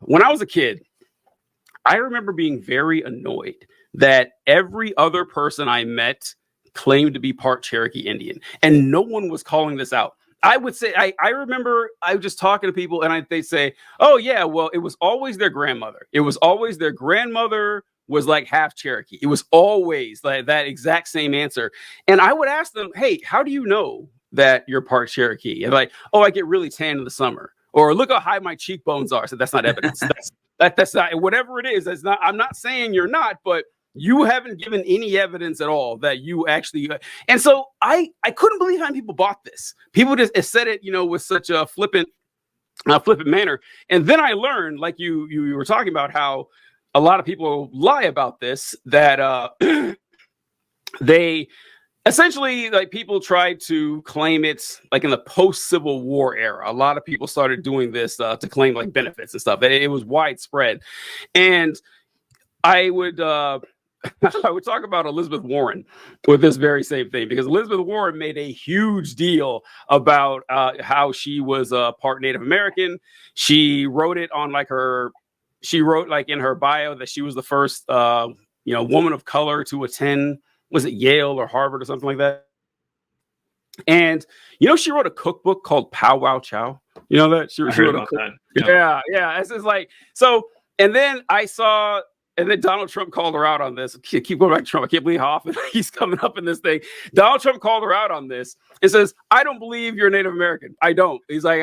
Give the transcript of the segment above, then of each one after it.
when I was a kid, I remember being very annoyed that every other person I met claimed to be part Cherokee Indian, and no one was calling this out. I would say, I remember I was just talking to people, and they say, oh, yeah, well, it was always their grandmother. It was always their grandmother was like half Cherokee. It was always like that exact same answer. And I would ask them, hey, how do you know that you're part Cherokee? And like, oh, I get really tan in the summer. Or look how high my cheekbones are. So that's not evidence. That's not, whatever it is. That's not, I'm not saying you're not, but you haven't given any evidence at all that you actually. And so I couldn't believe how many people bought this. People just said it, with such a flippant manner. And then I learned, like you were talking about, how a lot of people lie about this, that they essentially, like, people tried to claim it's like in the post-Civil War era. A lot of people started doing this to claim like benefits and stuff. It was widespread. And I would I would talk about Elizabeth Warren with this very same thing, because Elizabeth Warren made a huge deal about how she was part Native American. She wrote it on she wrote in her bio that she was the first woman of color to attend, was it Yale or Harvard or something like that? And she wrote a cookbook called Pow Wow Chow. You know that? She wrote a cookbook. Yeah. It's just like, so, and then Donald Trump called her out on this. Keep going back to Trump. I can't believe how often he's coming up in this thing. Donald Trump called her out on this and says, I don't believe you're Native American. I don't. He's like,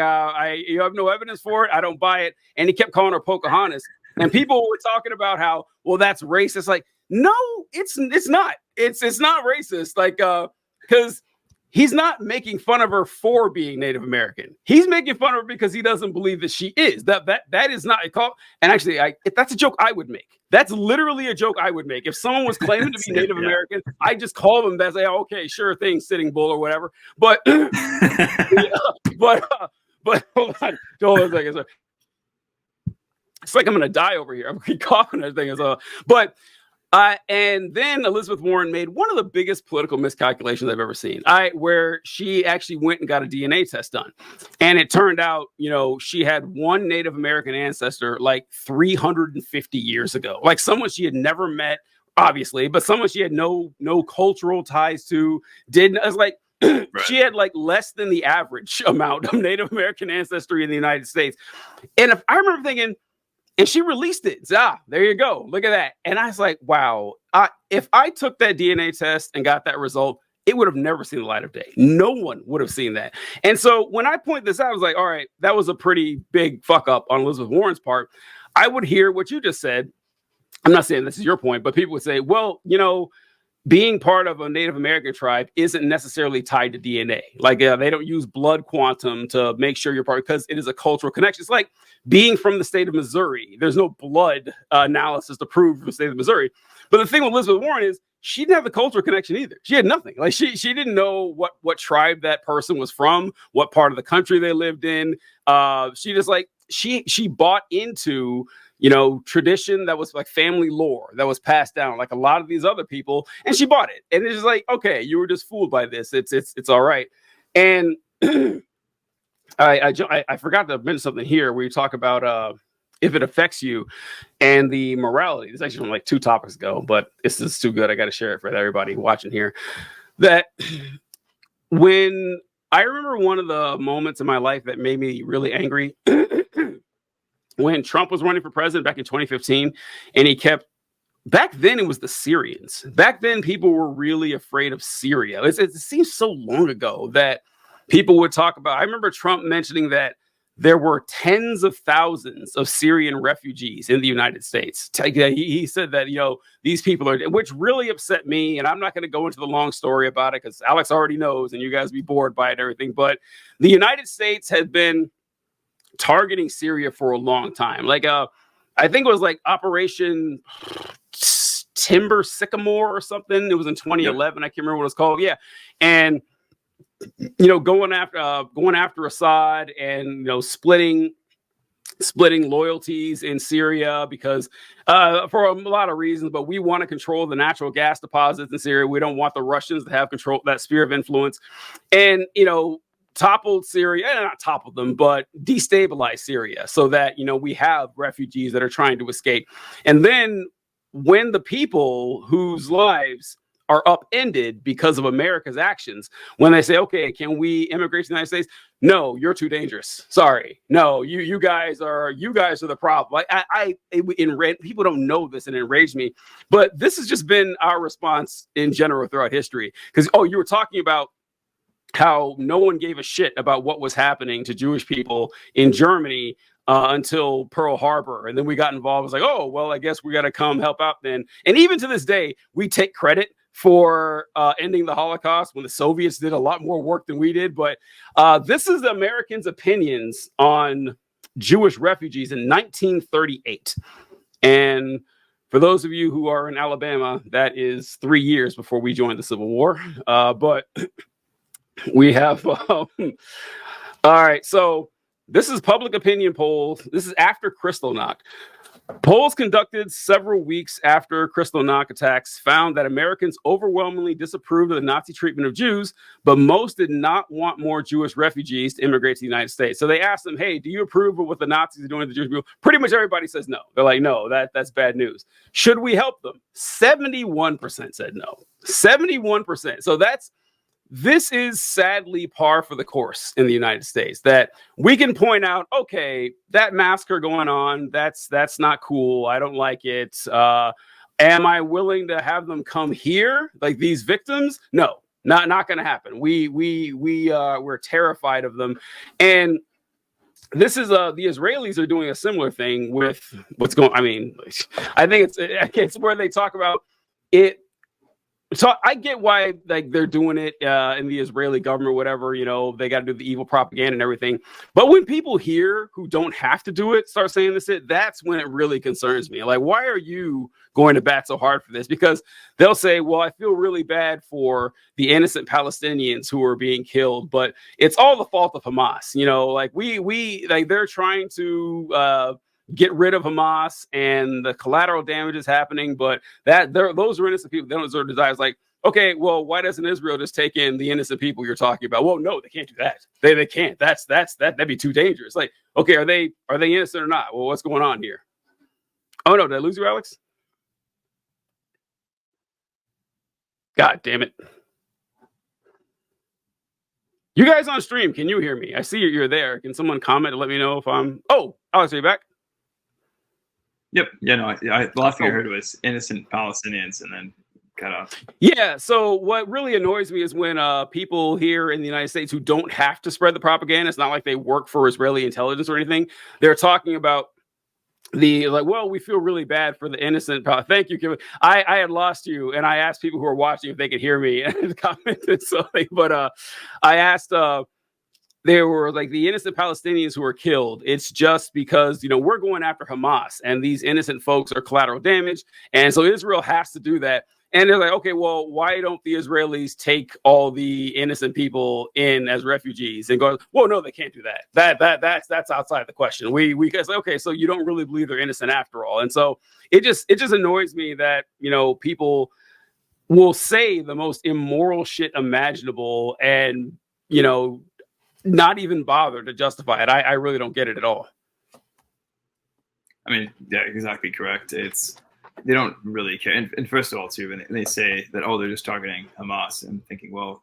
you have no evidence for it. I don't buy it. And he kept calling her Pocahontas. And people were talking about how, well, that's racist. Like, no, it's not. It's not racist. Like, because he's not making fun of her for being Native American. He's making fun of her because he doesn't believe that she is. That is not a call. And actually, that's a joke I would make. That's literally a joke I would make. If someone was claiming to be Native American, I just call them that, say, oh, okay, sure thing, Sitting Bull or whatever. But but hold on a second. So, it's like I'm gonna die over here. I'm gonna keep coughing and everything. But and then Elizabeth Warren made one of the biggest political miscalculations I've ever seen. Where she actually went and got a DNA test done, and it turned out, she had one Native American ancestor like 350 years ago, like someone she had never met, obviously, but someone she had no cultural ties to. Right. She had like less than the average amount of Native American ancestry in the United States. And if I remember thinking. And she released it. There you go. Look at that. And I was like, wow, if I took that DNA test and got that result, it would have never seen the light of day. No one would have seen that. And so when I point this out, I was like, all right, that was a pretty big fuck up on Elizabeth Warren's part. I would hear what you just said. I'm not saying this is your point, but people would say, well, being part of a Native American tribe isn't necessarily tied to DNA. Like they don't use blood quantum to make sure you're part, because it is a cultural connection. It's like being from the state of Missouri. There's no blood analysis to prove from the state of Missouri. But the thing with Elizabeth Warren is she didn't have the cultural connection either. She had nothing. Like she didn't know what tribe that person was from, what part of the country they lived in. She just she bought into tradition that was like family lore that was passed down like a lot of these other people, and she bought it. And it's just like, okay, you were just fooled by this. It's all right. And I forgot to mention something here where you talk about if it affects you and the morality. This is actually from like 2 topics ago, but this is too good. I got to share it for everybody watching here. That when I remember one of the moments in my life that made me really angry. When Trump was running for president back in 2015, and back then it was the Syrians. Back then people were really afraid of Syria. It seems so long ago that people would talk about. I remember Trump mentioning that there were tens of thousands of Syrian refugees in the United States. He said that, these people are, which really upset me. And I'm not going to go into the long story about it because Alex already knows and you guys be bored by it and everything. But the United States has been targeting Syria for a long time. Like I think it was like Operation Timber Sycamore or something. It was in 2011. Yep. I can't remember what it's called. Yeah. And going after Assad and splitting loyalties in Syria because for a lot of reasons, but we want to control the natural gas deposits in Syria. We don't want the Russians to have control that sphere of influence. And toppled Syria, and not toppled them, but destabilized Syria so that, we have refugees that are trying to escape. And then when the people whose lives are upended because of America's actions, when they say, okay, can we immigrate to the United States? No, you're too dangerous. Sorry. No, you guys are the problem. People don't know this, and it enraged me. But this has just been our response in general throughout history. Because, you were talking about how no one gave a shit about what was happening to Jewish people in Germany until Pearl Harbor. And then we got involved. It was like, oh, well, I guess we got to come help out then. And even to this day, we take credit for ending the Holocaust when the Soviets did a lot more work than we did. But this is the Americans' opinions on Jewish refugees in 1938. And for those of you who are in Alabama, that is 3 years before we joined the Civil War. But we have, all right, so this is public opinion polls. This is after Kristallnacht. Polls conducted several weeks after Kristallnacht attacks found that Americans overwhelmingly disapproved of the Nazi treatment of Jews, but most did not want more Jewish refugees to immigrate to the United States. So they asked them, hey, do you approve of what the Nazis are doing to the Jewish people? Pretty much everybody says no. They're like, no, that's bad news. Should we help them? 71% said no. 71%. So this is sadly par for the course in the United States, that we can point out, okay, that massacre going on, that's not cool. I don't like it. Am I willing to have them come here, like these victims? No, not going to happen. We're terrified of them. And this is the Israelis are doing a similar thing with what's going. I mean, I think it's where they talk about it. So I get why they're doing it in the Israeli government, whatever, they got to do the evil propaganda and everything. But when people here who don't have to do it start saying this, that's when it really concerns me. Like, why are you going to bat so hard for this? Because they'll say, well, I feel really bad for the innocent Palestinians who are being killed, but it's all the fault of Hamas. They're trying to get rid of Hamas, and the collateral damage is happening, but those are innocent people. They don't deserve to die. It's like, okay, well, why doesn't Israel just take in the innocent people you're talking about? Well, no, they can't do that. They can't. That'd be too dangerous. Like, okay, are they innocent or not? Well, what's going on here? Oh no, did I lose you, Alex? God damn it. You guys on stream, can you hear me? I see you're there. Can someone comment and let me know if I'm... Oh, Alex, are you back? Yep. Yeah, no, the last thing I heard was innocent Palestinians and then cut off. Yeah. So what really annoys me is when people here in the United States who don't have to spread the propaganda, it's not like they work for Israeli intelligence or anything. They're talking about well, we feel really bad for the innocent. Thank you, Kevin. I had lost you, and I asked people who were watching if they could hear me and commented something. But I asked... there were like the innocent Palestinians who were killed. It's just because, we're going after Hamas and these innocent folks are collateral damage. And so Israel has to do that. And they're like, okay, well, why don't the Israelis take all the innocent people in as refugees? And go, well, no, they can't do that. That's outside the question. We say, okay, so you don't really believe they're innocent after all. And so it just annoys me that, people will say the most immoral shit imaginable and, not even bother to justify it. I really don't get it at all. I mean, yeah, exactly correct. They don't really care. And first of all, too, when they say that, oh, they're just targeting Hamas, I'm thinking, well,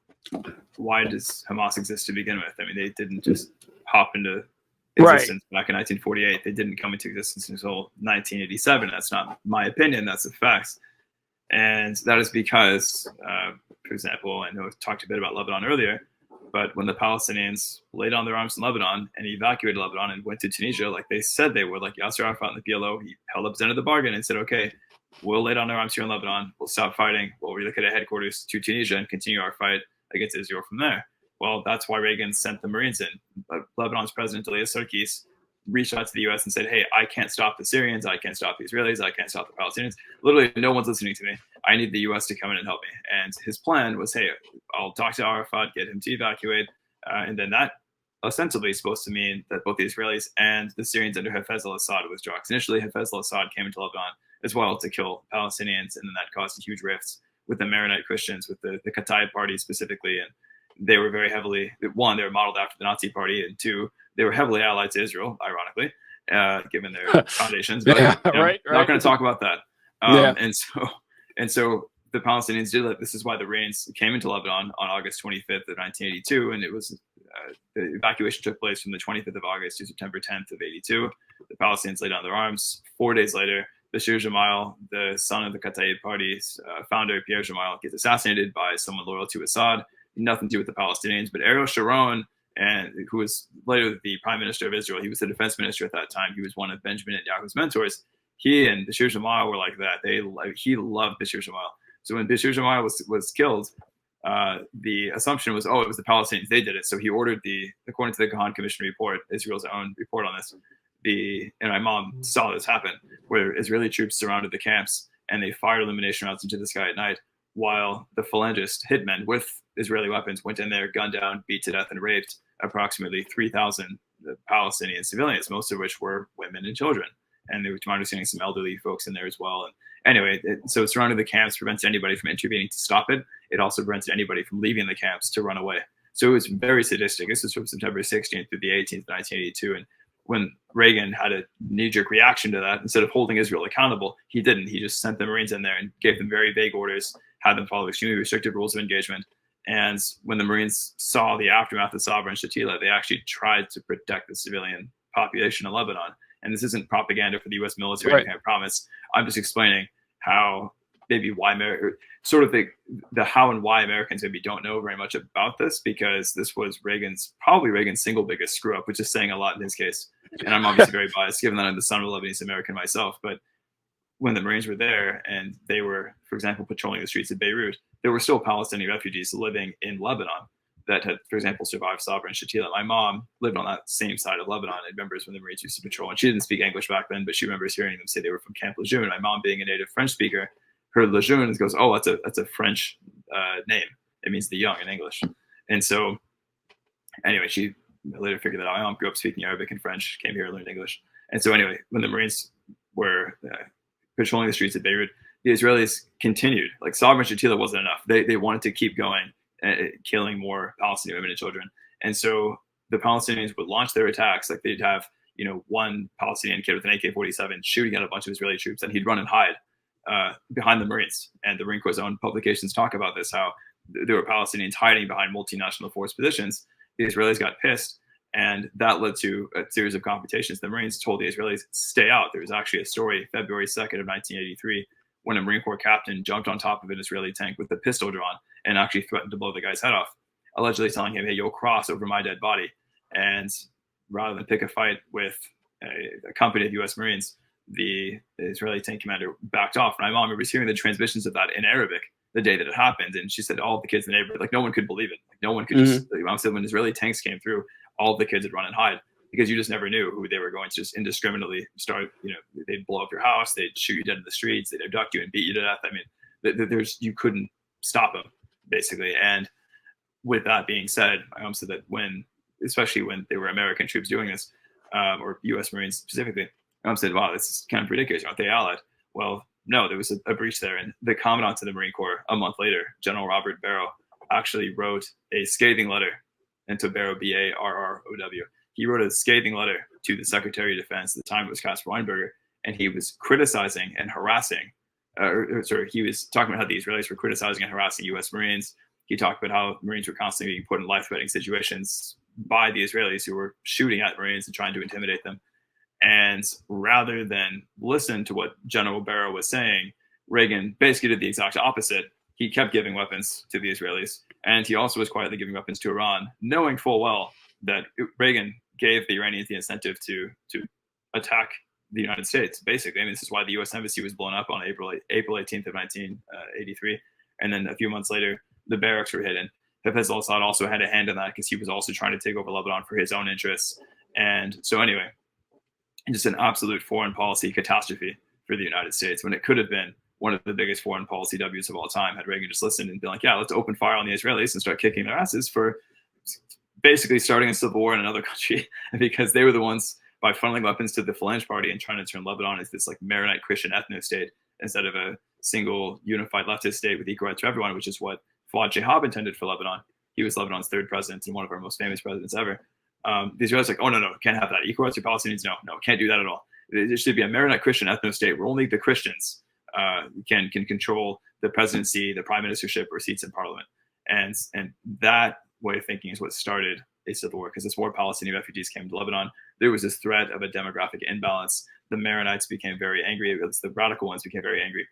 why does Hamas exist to begin with? I mean, they didn't just hop into existence back in 1948. They didn't come into existence until 1987. That's not my opinion. That's the facts. And that is because, for example, I know I talked a bit about Lebanon earlier, but when the Palestinians laid down their arms in Lebanon and evacuated Lebanon and went to Tunisia, like they said they would, like Yasser Arafat and the PLO, he held up his end of the bargain and said, okay, we'll lay down our arms here in Lebanon. We'll stop fighting. We'll relocate our headquarters to Tunisia and continue our fight against Israel from there. Well, that's why Reagan sent the Marines in. But Lebanon's president, Elias Sarkis, reached out to the U.S. and said, hey, I can't stop the Syrians. I can't stop the Israelis. I can't stop the Palestinians. Literally, no one's listening to me. I need the U.S. to come in and help me. And his plan was, hey, I'll talk to Arafat, get him to evacuate. And then that ostensibly is supposed to mean that both the Israelis and the Syrians under Hafez al-Assad would withdraw. Initially, Hafez al-Assad came into Lebanon as well to kill Palestinians, and then that caused huge rifts with the Maronite Christians, with the Kataib party specifically. And they were very heavily, one, they were modeled after the Nazi Party, and two, they were heavily allied to Israel, ironically, given their foundations. But Yeah, you know, right. not going to talk about that. Yeah. And so the Palestinians did that. This is why the rains came into Lebanon on August 25th of 1982, and it was the evacuation took place from the 25th of August to September 10th of 82. The Palestinians laid down their arms. 4 days later, Bashir Gemayel, the son of the Kataib Party's founder, Pierre Gemayel, gets assassinated by someone loyal to Assad. Nothing to do with the Palestinians, but Ariel Sharon, and who was later the prime minister of Israel, he was the defense minister at that time. He was one of Benjamin Netanyahu's mentors. He and Bashir Gemayel were like that. He loved Bashir Gemayel. So when Bashir Gemayel was killed, the assumption was, oh, it was the Palestinians. They did it. So he ordered according to the Kahan Commission report, Israel's own report on this, and my mom saw this happen, where Israeli troops surrounded the camps and they fired illumination rounds into the sky at night, while the phalangist hitmen with Israeli weapons went in there, gunned down, beat to death, and raped approximately 3,000 Palestinian civilians, most of which were women and children. And there were, to my understanding, some elderly folks in there as well. And anyway, so surrounding the camps prevents anybody from intervening to stop it. It also prevented anybody from leaving the camps to run away. So it was very sadistic. This was from September 16th through the 18th, 1982. And when Reagan had a knee-jerk reaction to that, instead of holding Israel accountable, he didn't. He just sent the Marines in there and gave them very vague orders, had them follow extremely restrictive rules of engagement. And when the Marines saw the aftermath of Sabra and Shatila, they actually tried to protect the civilian population of Lebanon. And this isn't propaganda for the U.S. military, right. I promise. I'm just explaining how maybe why sort of the how and why Americans maybe don't know very much about this, because this was probably Reagan's single biggest screw up, which is saying a lot in his case. And I'm obviously very biased, given that I'm the son of a Lebanese American myself. But when the Marines were there and they were, for example, patrolling the streets of Beirut, there were still Palestinian refugees living in Lebanon that had, for example, survived Sabra and Shatila. My mom lived on that same side of Lebanon and remembers when the Marines used to patrol. And she didn't speak English back then, but she remembers hearing them say they were from Camp Lejeune. My mom, being a native French speaker, heard Lejeune and goes, "Oh, that's a French name. It means the young in English." And so, anyway, she later figured that out. My mom grew up speaking Arabic and French, came here, learned English. And so, anyway, when the Marines were patrolling the streets of Beirut, the Israelis continued. Like Sabra and Shatila wasn't enough. They wanted to keep going, killing more Palestinian women and children. And so the Palestinians would launch their attacks. Like they'd have, one Palestinian kid with an AK-47 shooting at a bunch of Israeli troops, and he'd run and hide behind the Marines. And the Marine Corps' own publications talk about this, how there were Palestinians hiding behind multinational force positions. The Israelis got pissed, and that led to a series of confrontations. The Marines told the Israelis, stay out. There was actually a story, February 2nd of 1983, when a Marine Corps captain jumped on top of an Israeli tank with a pistol drawn and actually threatened to blow the guy's head off, allegedly telling him, "Hey, you'll cross over my dead body." And rather than pick a fight with a company of U.S. Marines, the Israeli tank commander backed off. And my mom remembers hearing the transmissions of that in Arabic the day that it happened. And she said all the kids in the neighborhood, like no one could believe it. Like no one could just, mom said when Israeli tanks came through, all the kids would run and hide, because you just never knew who they were going to just indiscriminately start. They'd blow up your house, they'd shoot you dead in the streets, they'd abduct you and beat you to death. I mean, you couldn't stop them, basically. And with that being said, my mom said that especially when they were American troops doing this, or U.S. Marines specifically, my mom said, "Wow, this is kind of ridiculous. Aren't they allied?" Well, no, there was a breach there. And the commandant of the Marine Corps, a month later, General Robert Barrow, actually wrote a scathing letter, and to Barrow, Barrow. He wrote a scathing letter to the Secretary of Defense. At the time, it was Caspar Weinberger, and he was criticizing and harassing. He was talking about how the Israelis were criticizing and harassing U.S. Marines. He talked about how Marines were constantly being put in life-threatening situations by the Israelis, who were shooting at Marines and trying to intimidate them. And rather than listen to what General Barrow was saying, Reagan basically did the exact opposite. He kept giving weapons to the Israelis, and he also was quietly giving weapons to Iran, knowing full well that Reagan gave the Iranians the incentive to attack the United States, basically. I mean, this is why the U.S. Embassy was blown up on April 18th of 1983. And then a few months later, the barracks were hidden. Hafez al-Assad also had a hand in that, because he was also trying to take over Lebanon for his own interests. And so anyway, just an absolute foreign policy catastrophe for the United States, when it could have been one of the biggest foreign policy W's of all time, had Reagan just listened and been like, yeah, let's open fire on the Israelis and start kicking their asses for basically starting a civil war in another country, because they were the ones, by funneling weapons to the Phalange Party and trying to turn Lebanon into this like Maronite Christian ethno state instead of a single unified leftist state with equal rights for everyone, which is what Fuad Shihab intended for Lebanon. he was Lebanon's third president and one of our most famous presidents ever. The Israelis like, oh, no, can't have that. Equal rights for Palestinians? No, can't do that at all. There should be a Maronite Christian ethno-state where only the Christians can control the presidency, the prime ministership, or seats in parliament. And that way of thinking is what started a civil war, because as more Palestinian refugees came to Lebanon, there was this threat of a demographic imbalance. The Maronites became very angry. The radical ones became very angry.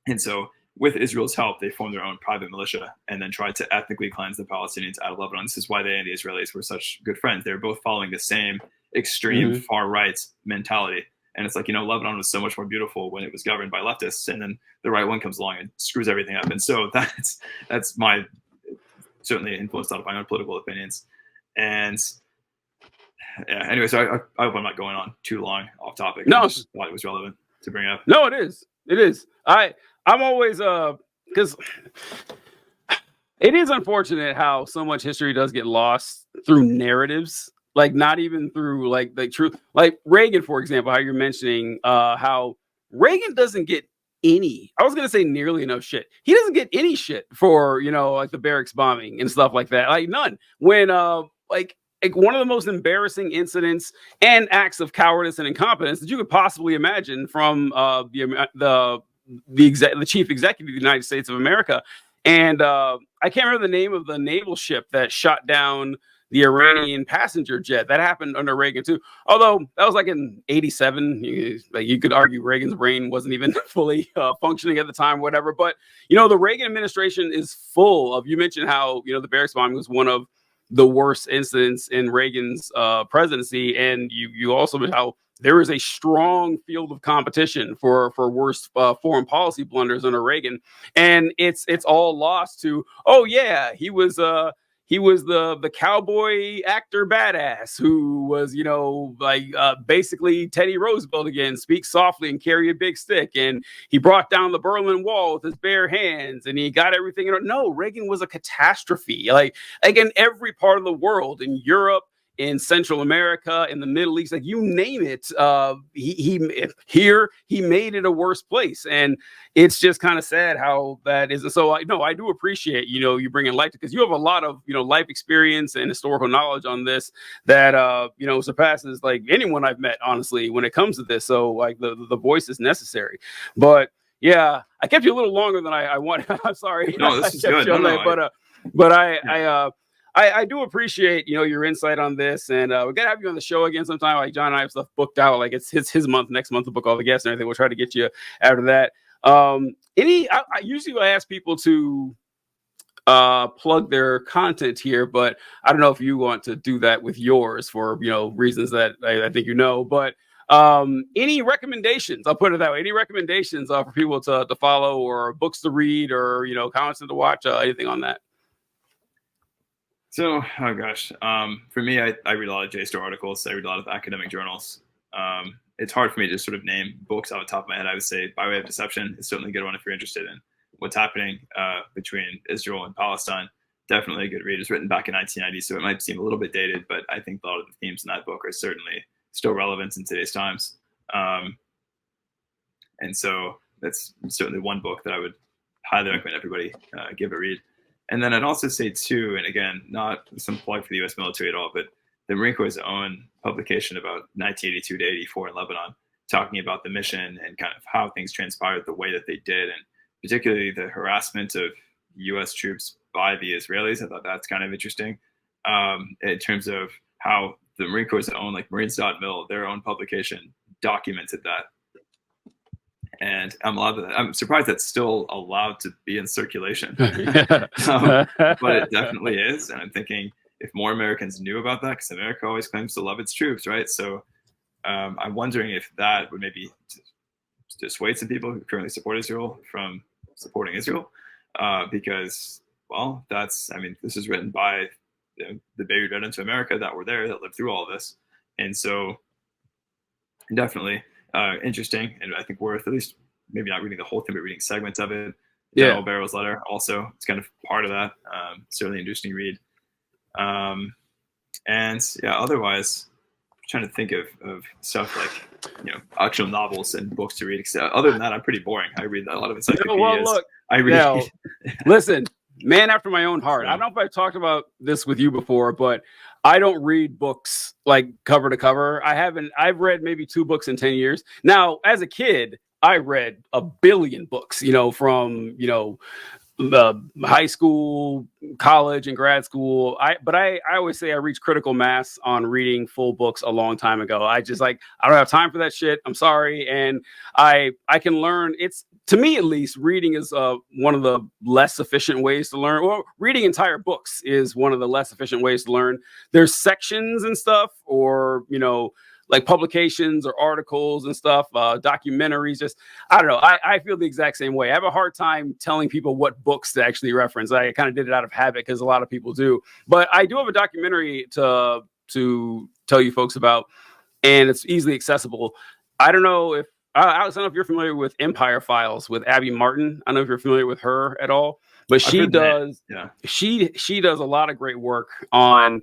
And so with Israel's help, they formed their own private militia and then tried to ethnically cleanse the Palestinians out of Lebanon. This is why they and the Israelis were such good friends. They were both following the same extreme far right mentality. And it's like, Lebanon was so much more beautiful when it was governed by leftists, and then the right one comes along and screws everything up. And so that's my certainly influenced a lot of my own political opinions. And yeah, anyway, so I hope I'm not going on too long off topic. No, I just thought it was relevant to bring up. No, it is. I'm always because it is unfortunate how so much history does get lost through narratives, like not even through like the truth. Like Reagan, for example, how you're mentioning how Reagan doesn't get any, I was gonna say nearly enough shit. He doesn't get any shit for like the barracks bombing and stuff like that. Like none. When like one of the most embarrassing incidents and acts of cowardice and incompetence that you could possibly imagine from the chief executive of the United States of America. And I can't remember the name of the naval ship that shot down the Iranian passenger jet. That happened under Reagan too. Although that was like in 87. You could argue Reagan's brain wasn't even fully functioning at the time, whatever. But, the Reagan administration is full of, you mentioned how, the barracks bombing was one of the worst incidents in Reagan's presidency. And you also mentioned how there is a strong field of competition for worst foreign policy blunders under Reagan. And it's all lost to, oh yeah, he was the cowboy actor badass who was, basically Teddy Roosevelt again, speak softly and carry a big stick. And he brought down the Berlin Wall with his bare hands and he got everything. No, Reagan was a catastrophe. Like in every part of the world, in Europe, in Central America, in the Middle East, like you name it, he made it a worse place. And it's just kind of sad how that is. And so I do appreciate, you bringing light to, because you have a lot of, life experience and historical knowledge on this that, surpasses like anyone I've met, honestly, when it comes to this. So like the voice is necessary. But yeah, I kept you a little longer than I wanted. I'm sorry. No, this is good. I do appreciate, your insight on this, and we gotta have you on the show again sometime. Like John and I have stuff booked out. Like it's his month, next month to book all the guests and everything. We'll try to get you after that. I usually ask people to plug their content here, but I don't know if you want to do that with yours for reasons that I think but any recommendations, I'll put it that way, any recommendations for people to follow, or books to read, or content to watch, anything on that? So, oh gosh, for me, I read a lot of JSTOR articles. I read a lot of academic journals. It's hard for me to sort of name books off the top of my head. I would say By Way of Deception is certainly a good one if you're interested in what's happening between Israel and Palestine. Definitely a good read. It's written back in 1990, so it might seem a little bit dated, but I think a lot of the themes in that book are certainly still relevant in today's times. And so that's certainly one book that I would highly recommend everybody give a read. And then I'd also say too, and again, not some plug for the U.S. military at all, but the Marine Corps' own publication about 1982 to 84 in Lebanon, talking about the mission and kind of how things transpired the way that they did, and particularly the harassment of U.S. troops by the Israelis. I thought that's kind of interesting in terms of how the Marine Corps' own, like Marines.mil, their own publication documented that. And I'm surprised that's still allowed to be in circulation. But it definitely is. And I'm thinking if more Americans knew about that, because America always claims to love its troops, right? So I'm wondering if that would maybe dissuade some people who currently support Israel from supporting Israel. Because, well, this is written by the baby veterans of America that were there, that lived through all of this. And so definitely interesting, and I think worth at least maybe not reading the whole thing, but reading segments of it. General Barrow's letter also, it's kind of part of that. Certainly interesting read. And yeah, otherwise, I'm trying to think of stuff like actual novels and books to read. Other than that, I'm pretty boring. I read a lot of encyclopedias. Well, look, listen. man after my own heart. So. I don't know if I've talked about this with you before, but I don't read books like cover to cover. I've read maybe 2 books in 10 years. Now, as a kid, I read a billion books, from, high school, college, and grad school. I always say I reached critical mass on reading full books a long time ago. I don't have time for that shit. I'm sorry. And I can learn. It's, to me at least, reading is one of the less efficient ways to learn. Well, reading entire books is one of the less efficient ways to learn. There's sections and stuff, or like publications or articles and stuff, documentaries. Just, I don't know. I feel the exact same way. I have a hard time telling people what books to actually reference. I kind of did it out of habit because a lot of people do. But I do have a documentary to tell you folks about, and it's easily accessible. I don't know if Alex, I don't know if you're familiar with Empire Files with Abby Martin. I don't know if you're familiar with her at all, but she does. Yeah. She does a lot of great work on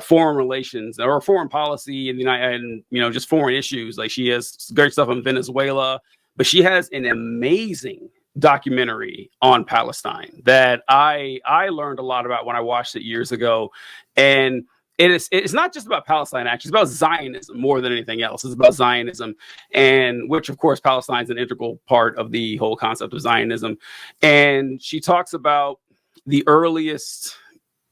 foreign relations or foreign policy in the United, and just foreign issues. Like, she has great stuff on Venezuela, but she has an amazing documentary on Palestine that I learned a lot about when I watched it years ago. And it's not just about Palestine, actually. It's about Zionism more than anything else. It's about Zionism, and which, of course, Palestine is an integral part of the whole concept of Zionism. And she talks about the earliest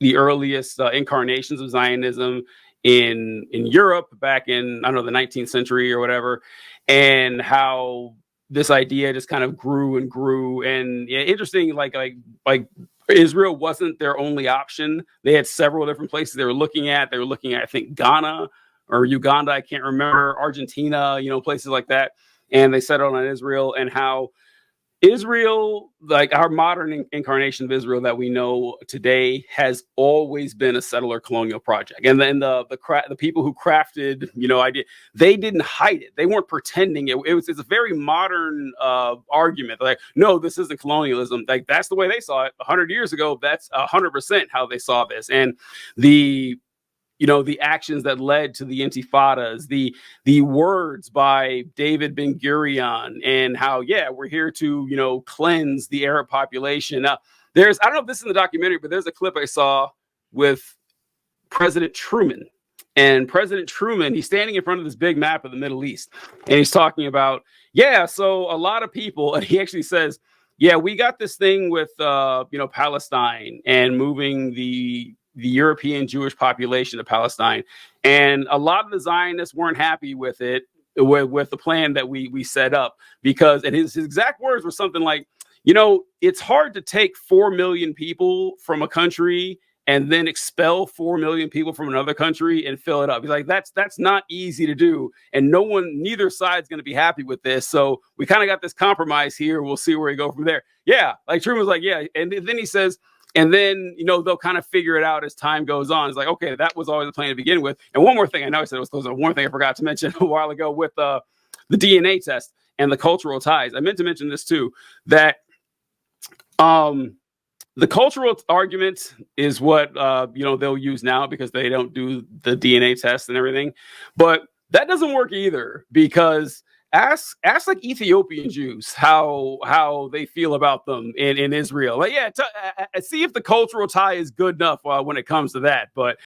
incarnations of Zionism in Europe back in, I don't know, the 19th century or whatever, and how this idea just kind of grew and grew. And interesting, like Israel wasn't their only option. They had several different places they were looking at. They were looking at, I think, Ghana or Uganda, I can't remember, Argentina, places like that. And they settled on Israel, and how Israel, like our modern incarnation of Israel that we know today, has always been a settler colonial project. And then the people who crafted, idea, they didn't hide it. They weren't pretending it. It's a very modern argument. Like, no, this isn't colonialism. Like, that's the way they saw it 100 years ago. That's 100% how they saw this. And the actions that led to the intifadas, the words by David Ben-Gurion, and how, we're here to, cleanse the Arab population. Now, I don't know if this is in the documentary, but there's a clip I saw with President Truman. And President Truman, he's standing in front of this big map of the Middle East, and he's talking about, so a lot of people, and he actually says, we got this thing with, Palestine and moving the European Jewish population to Palestine. And a lot of the Zionists weren't happy with it, with the plan that we set up, because, and his exact words were something like, it's hard to take 4 million people from a country and then expel 4 million people from another country and fill it up. He's like, that's not easy to do. And neither side's going to be happy with this. So we kind of got this compromise here. We'll see where we go from there. Yeah. Like, Truman was like, yeah. And then he says, and then, they'll kind of figure it out as time goes on. It's like, okay, that was always the plan to begin with. And one more thing, I know I said it was close. One thing I forgot to mention a while ago with the DNA test and the cultural ties. I meant to mention this too, that the cultural argument is what, they'll use now because they don't do the DNA test and everything. But that doesn't work either, because ask like Ethiopian Jews how they feel about them in Israel. Like, see if the cultural tie is good enough when it comes to that. But